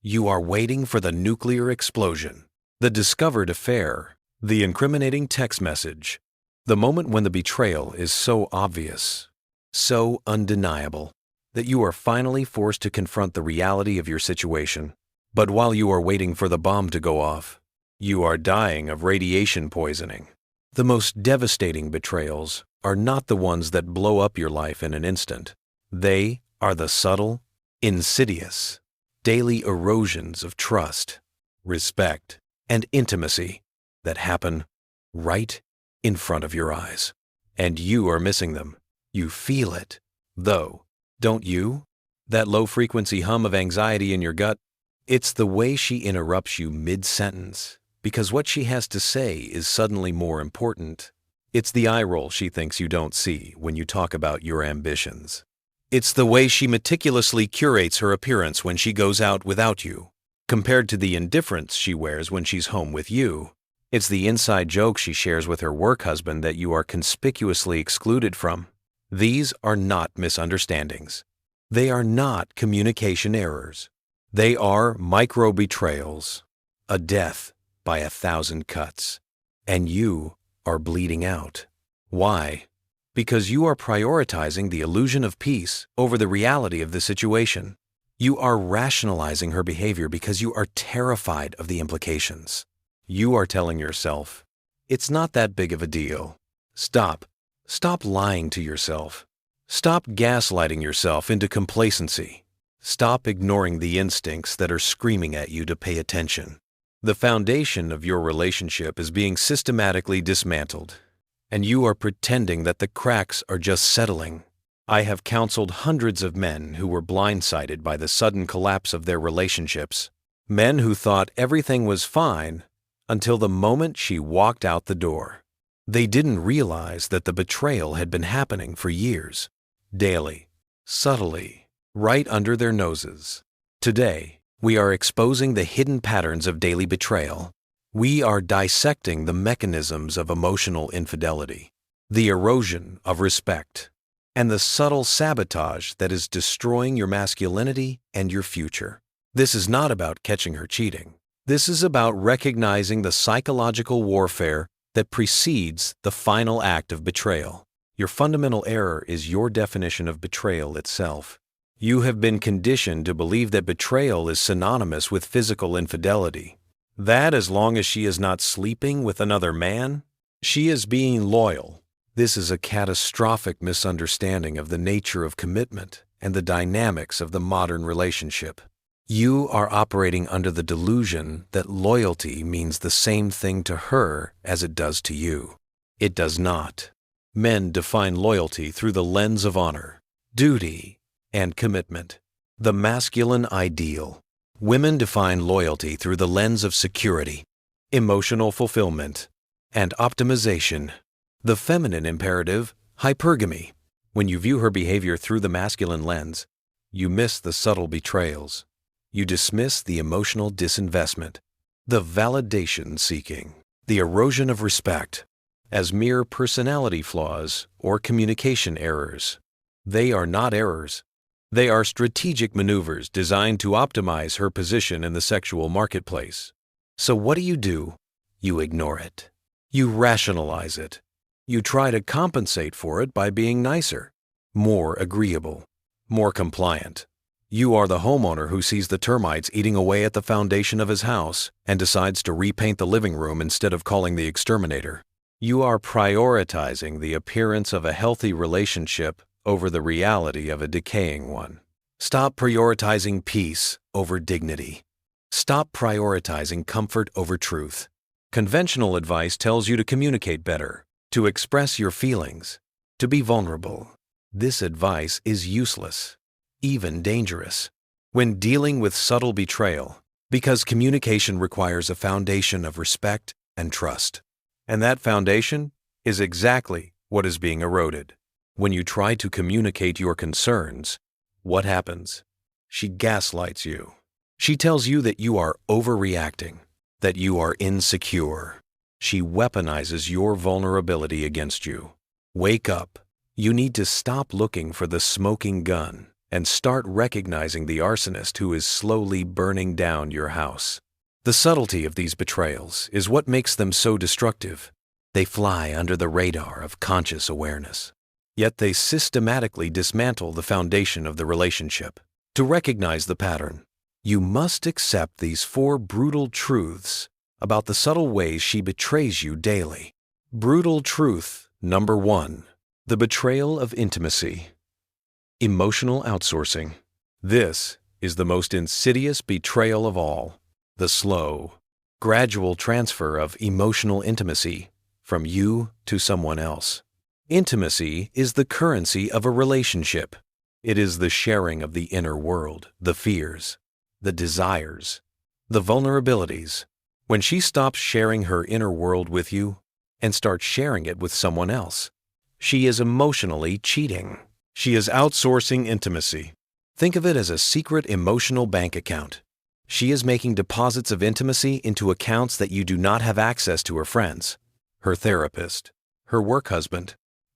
You are waiting for the nuclear explosion, the discovered affair, the incriminating text message, the moment when the betrayal is so obvious, so undeniable, that you are finally forced to confront the reality of your situation. But while you are waiting for the bomb to go off, you are dying of radiation poisoning. The most devastating betrayals are not the ones that blow up your life in an instant. They are the subtle, insidious, daily erosions of trust, respect, and intimacy that happen right in front of your eyes. And you are missing them. You feel it, though, don't you? That low-frequency hum of anxiety in your gut? It's the way she interrupts you mid-sentence, because what she has to say is suddenly more important. It's the eye roll she thinks you don't see when you talk about your ambitions. It's the way she meticulously curates her appearance when she goes out without you, compared to the indifference she wears when she's home with you. It's the inside joke she shares with her work husband that you are conspicuously excluded from. These are not misunderstandings. They are not communication errors. They are micro-betrayals, a death by 1,000 cuts. And you are bleeding out. Why? Because you are prioritizing the illusion of peace over the reality of the situation. You are rationalizing her behavior because you are terrified of the implications. You are telling yourself, it's not that big of a deal. Stop. Stop lying to yourself. Stop gaslighting yourself into complacency. Stop ignoring the instincts that are screaming at you to pay attention. The foundation of your relationship is being systematically dismantled, and you are pretending that the cracks are just settling. I have counseled hundreds of men who were blindsided by the sudden collapse of their relationships. Men who thought everything was fine until the moment she walked out the door. They didn't realize that the betrayal had been happening for years, daily, subtly, right under their noses. Today, we are exposing the hidden patterns of daily betrayal. We are dissecting the mechanisms of emotional infidelity, the erosion of respect, and the subtle sabotage that is destroying your masculinity and your future. This is not about catching her cheating. This is about recognizing the psychological warfare that precedes the final act of betrayal. Your fundamental error is your definition of betrayal itself. You have been conditioned to believe that betrayal is synonymous with physical infidelity. That as long as she is not sleeping with another man, she is being loyal. This is a catastrophic misunderstanding of the nature of commitment and the dynamics of the modern relationship. You are operating under the delusion that loyalty means the same thing to her as it does to you. It does not. Men define loyalty through the lens of honor, duty, and commitment, the masculine ideal. Women define loyalty through the lens of security, emotional fulfillment, and optimization. The feminine imperative, hypergamy. When you view her behavior through the masculine lens, you miss the subtle betrayals. You dismiss the emotional disinvestment, the validation seeking, the erosion of respect, as mere personality flaws or communication errors. They are not errors. They are strategic maneuvers designed to optimize her position in the sexual marketplace. So what do? You ignore it. You rationalize it. You try to compensate for it by being nicer, more agreeable, more compliant. You are the homeowner who sees the termites eating away at the foundation of his house and decides to repaint the living room instead of calling the exterminator. You are prioritizing the appearance of a healthy relationship over the reality of a decaying one. Stop prioritizing peace over dignity. Stop prioritizing comfort over truth. Conventional advice tells you to communicate better, to express your feelings, to be vulnerable. This advice is useless, even dangerous, when dealing with subtle betrayal, because communication requires a foundation of respect and trust. And that foundation is exactly what is being eroded. When you try to communicate your concerns, what happens? She gaslights you. She tells you that you are overreacting, that you are insecure. She weaponizes your vulnerability against you. Wake up. You need to stop looking for the smoking gun and start recognizing the arsonist who is slowly burning down your house. The subtlety of these betrayals is what makes them so destructive. They fly under the radar of conscious awareness. Yet they systematically dismantle the foundation of the relationship. To recognize the pattern, you must accept these 4 brutal truths about the subtle ways she betrays you daily. Brutal truth number 1. The betrayal of intimacy. Emotional outsourcing. This is the most insidious betrayal of all. The slow, gradual transfer of emotional intimacy from you to someone else. Intimacy is the currency of a relationship. It is the sharing of the inner world, the fears, the desires, the vulnerabilities. When she stops sharing her inner world with you and starts sharing it with someone else, she is emotionally cheating. She is outsourcing intimacy. Think of it as a secret emotional bank account. She is making deposits of intimacy into accounts that you do not have access to: her friends, her therapist, her work husband,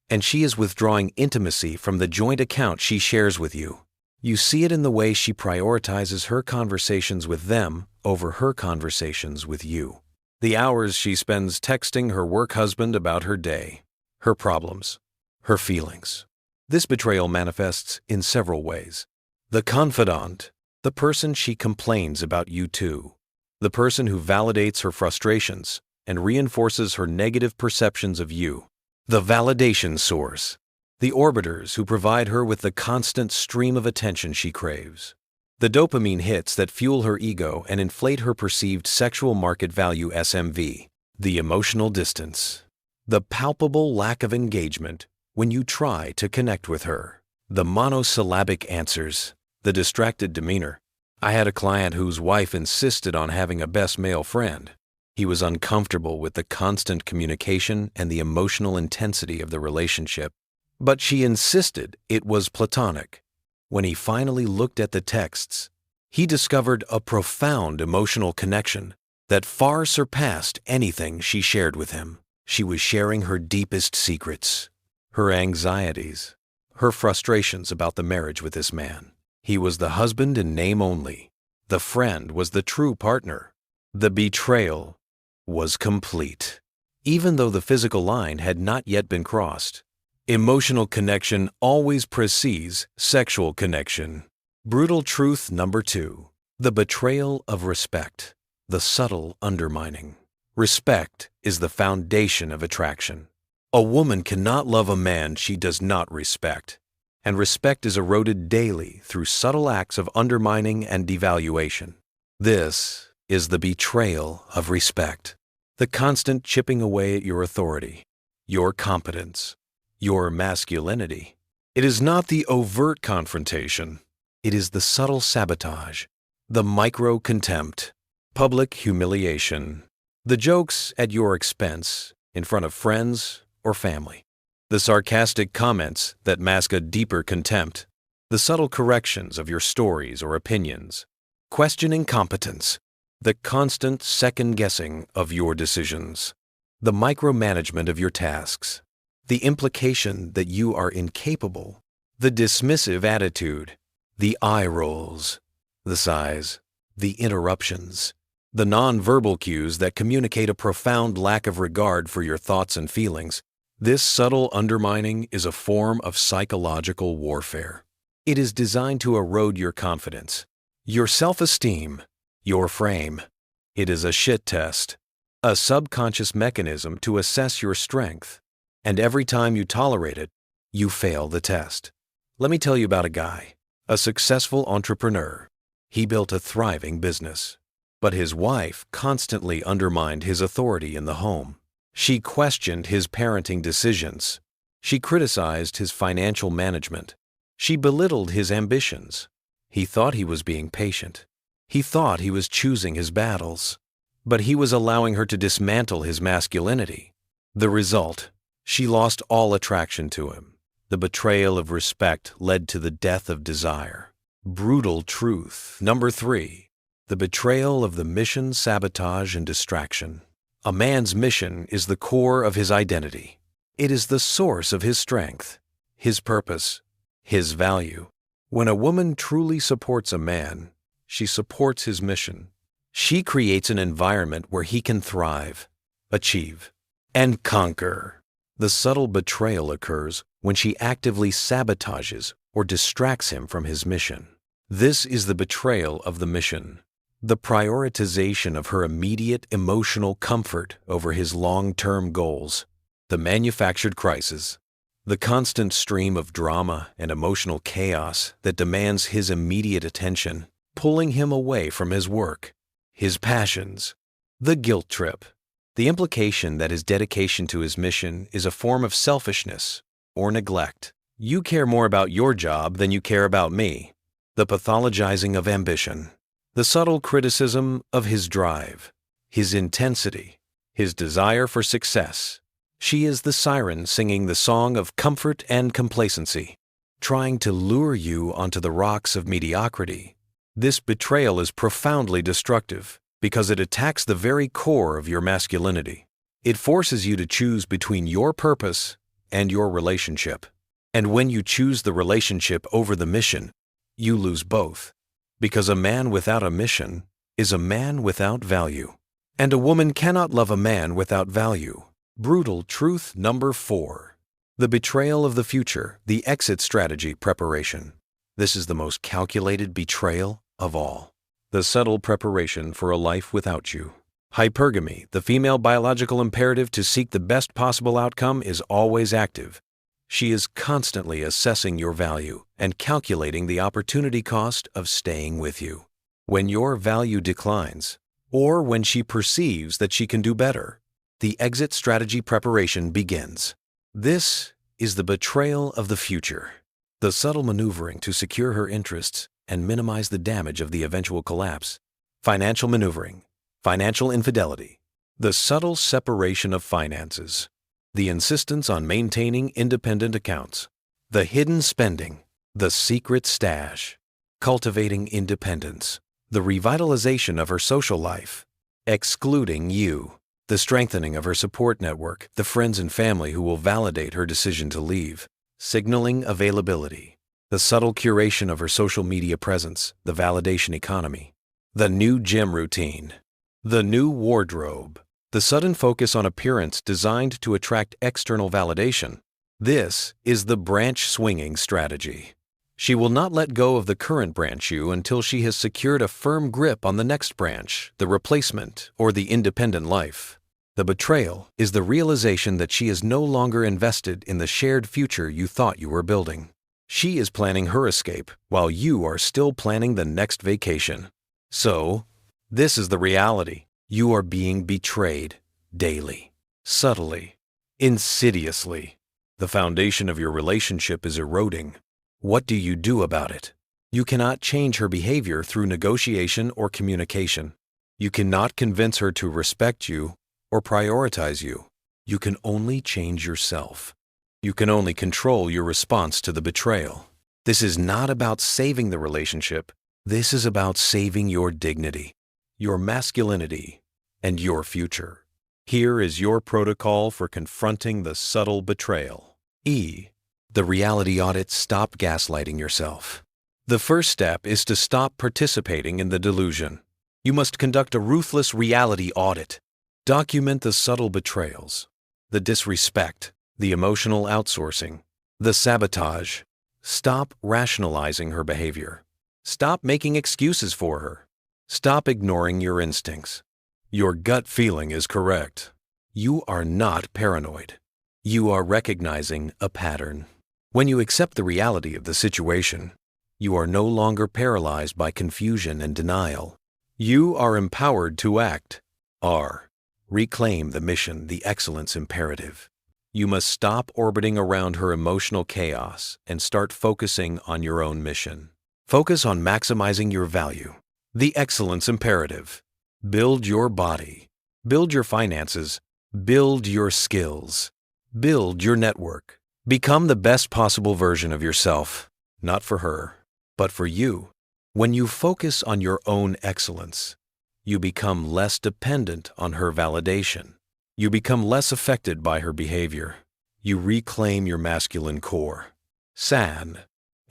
and she is withdrawing intimacy from the joint account she shares with you. You see it in the way she prioritizes her conversations with them over her conversations with you. The hours she spends texting her work husband about her day, her problems, her feelings. This betrayal manifests in several ways. The confidant, the person she complains about you to, the person who validates her frustrations and reinforces her negative perceptions of you. The validation source, the orbiters who provide her with the constant stream of attention she craves. The dopamine hits that fuel her ego and inflate her perceived sexual market value SMV. The emotional distance, the palpable lack of engagement when you try to connect with her. The monosyllabic answers, the distracted demeanor. I had a client whose wife insisted on having a best male friend. He was uncomfortable with the constant communication and the emotional intensity of the relationship, but she insisted it was platonic. When he finally looked at the texts, he discovered a profound emotional connection that far surpassed anything she shared with him. She was sharing her deepest secrets, her anxieties, her frustrations about the marriage with this man. He was the husband in name only. The friend was the true partner. The betrayal was complete, even though the physical line had not yet been crossed. Emotional connection always precedes sexual connection. Brutal truth number 2. The betrayal of respect, the subtle undermining. Respect is the foundation of attraction. A woman cannot love a man she does not respect, and respect is eroded daily through subtle acts of undermining and devaluation. This is the betrayal of respect, the constant chipping away at your authority, your competence, your masculinity. It is not the overt confrontation. It is the subtle sabotage, the micro-contempt, public humiliation, the jokes at your expense in front of friends or family, the sarcastic comments that mask a deeper contempt, the subtle corrections of your stories or opinions, questioning competence, the constant second-guessing of your decisions, the micromanagement of your tasks, the implication that you are incapable, the dismissive attitude, the eye rolls, the sighs, the interruptions, the nonverbal cues that communicate a profound lack of regard for your thoughts and feelings. This subtle undermining is a form of psychological warfare. It is designed to erode your confidence, your self-esteem, your frame. It is a shit test, a subconscious mechanism to assess your strength. And every time you tolerate it, you fail the test. Let me tell you about a guy, a successful entrepreneur. He built a thriving business, but his wife constantly undermined his authority in the home. She questioned his parenting decisions. She criticized his financial management. She belittled his ambitions. He thought he was being patient. He thought he was choosing his battles, but he was allowing her to dismantle his masculinity. The result: she lost all attraction to him. The betrayal of respect led to the death of desire. Brutal truth number 3. The betrayal of the mission, sabotage, and distraction. A man's mission is the core of his identity. It is the source of his strength, his purpose, his value. When a woman truly supports a man, she supports his mission. She creates an environment where he can thrive, achieve, and conquer. The subtle betrayal occurs when she actively sabotages or distracts him from his mission. This is the betrayal of the mission, the prioritization of her immediate emotional comfort over his long-term goals, the manufactured crisis, the constant stream of drama and emotional chaos that demands his immediate attention, pulling him away from his work, his passions, the guilt trip, the implication that his dedication to his mission is a form of selfishness or neglect. You care more about your job than you care about me. The pathologizing of ambition, the subtle criticism of his drive, his intensity, his desire for success. She is the siren singing the song of comfort and complacency, trying to lure you onto the rocks of mediocrity. This betrayal is profoundly destructive because it attacks the very core of your masculinity. It forces you to choose between your purpose and your relationship. And when you choose the relationship over the mission, you lose both. Because a man without a mission is a man without value. And a woman cannot love a man without value. Brutal truth number 4. The betrayal of the future, the exit strategy preparation. This is the most calculated betrayal of all. The subtle preparation for a life without you. Hypergamy, the female biological imperative to seek the best possible outcome, is always active. She is constantly assessing your value and calculating the opportunity cost of staying with you. When your value declines, or when she perceives that she can do better, the exit strategy preparation begins. This is the betrayal of the future, the subtle maneuvering to secure her interests and minimize the damage of the eventual collapse. Financial maneuvering, financial infidelity, the subtle separation of finances, the insistence on maintaining independent accounts, the hidden spending, the secret stash, cultivating independence, the revitalization of her social life, excluding you, the strengthening of her support network, the friends and family who will validate her decision to leave, signaling availability, the subtle curation of her social media presence, the validation economy, the new gym routine, the new wardrobe, the sudden focus on appearance designed to attract external validation. This is the branch swinging strategy. She will not let go of the current branch you until she has secured a firm grip on the next branch, the replacement, or the independent life. The betrayal is the realization that she is no longer invested in the shared future you thought you were building. She is planning her escape while you are still planning the next vacation. So, this is the reality. You are being betrayed daily, subtly, insidiously. The foundation of your relationship is eroding. What do you do about it? You cannot change her behavior through negotiation or communication. You cannot convince her to respect you or prioritize you. You can only change yourself. You can only control your response to the betrayal. This is not about saving the relationship. This is about saving your dignity, your masculinity, and your future. Here is your protocol for confronting the subtle betrayal. E. The reality audit. Stop gaslighting yourself. The first step is to stop participating in the delusion. You must conduct a ruthless reality audit. Document the subtle betrayals, the disrespect, the emotional outsourcing, the sabotage. Stop rationalizing her behavior. Stop making excuses for her. Stop ignoring your instincts. Your gut feeling is correct. You are not paranoid. You are recognizing a pattern. When you accept the reality of the situation, you are no longer paralyzed by confusion and denial. You are empowered to act. R. Reclaim the mission, the excellence imperative. You must stop orbiting around her emotional chaos and start focusing on your own mission. Focus on maximizing your value, the excellence imperative. Build your body, build your finances, build your skills, build your network. Become the best possible version of yourself, not for her, but for you. When you focus on your own excellence, you become less dependent on her validation. You become less affected by her behavior. You reclaim your masculine core. San.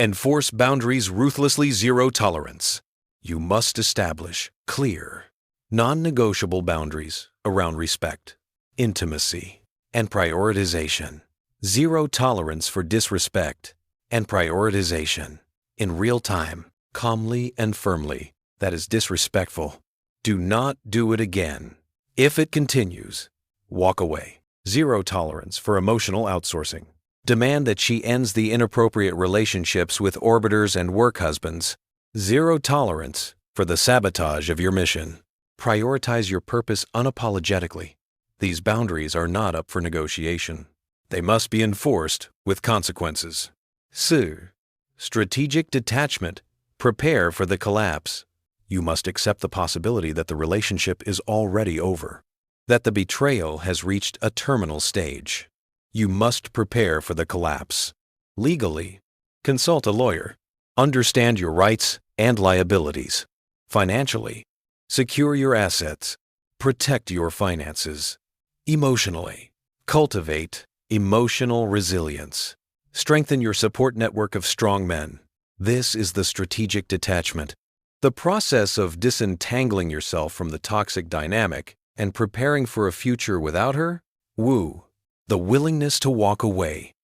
Enforce boundaries ruthlessly, zero tolerance. You must establish clear, non-negotiable boundaries around respect, intimacy, and prioritization. Zero tolerance for disrespect and prioritization. In real time, calmly and firmly. That is disrespectful. Do not do it again. If it continues, walk away. Zero tolerance for emotional outsourcing. Demand that she ends the inappropriate relationships with orbiters and work husbands. Zero tolerance for the sabotage of your mission. Prioritize your purpose unapologetically. These boundaries are not up for negotiation. They must be enforced with consequences. 4. Strategic detachment. Prepare for the collapse. You must accept the possibility that the relationship is already over, that the betrayal has reached a terminal stage. You must prepare for the collapse. Legally, consult a lawyer. Understand your rights and liabilities. Financially, secure your assets. Protect your finances. Emotionally, cultivate emotional resilience. Strengthen your support network of strong men. This is the strategic detachment. The process of disentangling yourself from the toxic dynamic and preparing for a future without her. Woo. The willingness to walk away.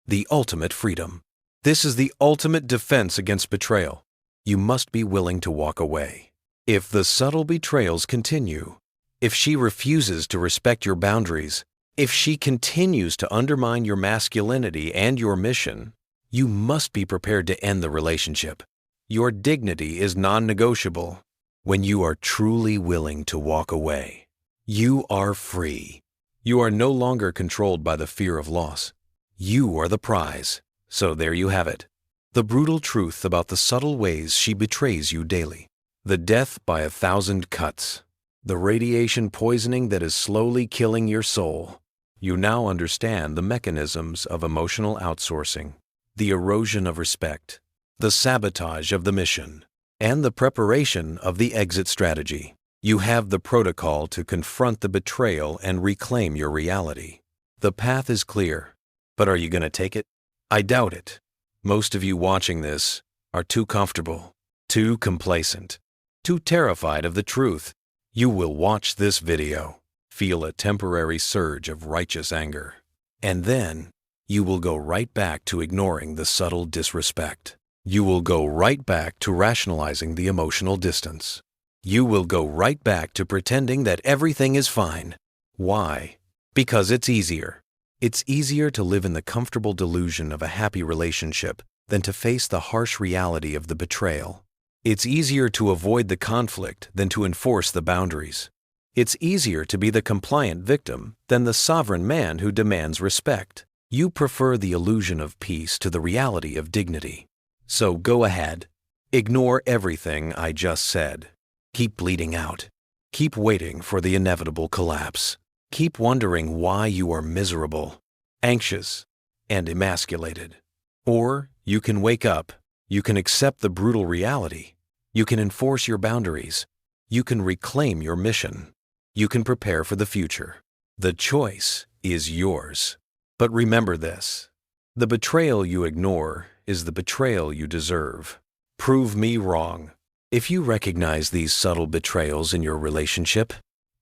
The ultimate freedom. This is the ultimate defense against betrayal. You must be willing to walk away. If the subtle betrayals continue, if she refuses to respect your boundaries, if she continues to undermine your masculinity and your mission, you must be prepared to end the relationship. Your dignity is non-negotiable. When you are truly willing to walk away, you are free. You are no longer controlled by the fear of loss. You are the prize. So there you have it. The brutal truth about the subtle ways she betrays you daily. The death by 1,000 cuts. The radiation poisoning that is slowly killing your soul. You now understand the mechanisms of emotional outsourcing, the erosion of respect, the sabotage of the mission, and the preparation of the exit strategy. You have the protocol to confront the betrayal and reclaim your reality. The path is clear, but are you going to take it? I doubt it. Most of you watching this are too comfortable, too complacent, too terrified of the truth. You will watch this video, feel a temporary surge of righteous anger, and then you will go right back to ignoring the subtle disrespect. You will go right back to rationalizing the emotional distance. You will go right back to pretending that everything is fine. Why? Because it's easier. It's easier to live in the comfortable delusion of a happy relationship than to face the harsh reality of the betrayal. It's easier to avoid the conflict than to enforce the boundaries. It's easier to be the compliant victim than the sovereign man who demands respect. You prefer the illusion of peace to the reality of dignity. So go ahead. Ignore everything I just said. Keep bleeding out. Keep waiting for the inevitable collapse. Keep wondering why you are miserable, anxious, and emasculated. Or you can wake up. You can accept the brutal reality. You can enforce your boundaries. You can reclaim your mission. You can prepare for the future. The choice is yours. But remember this. The betrayal you ignore is the betrayal you deserve. Prove me wrong. If you recognize these subtle betrayals in your relationship,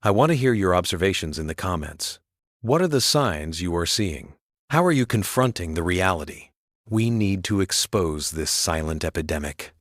I want to hear your observations in the comments. What are the signs you are seeing? How are you confronting the reality? We need to expose this silent epidemic.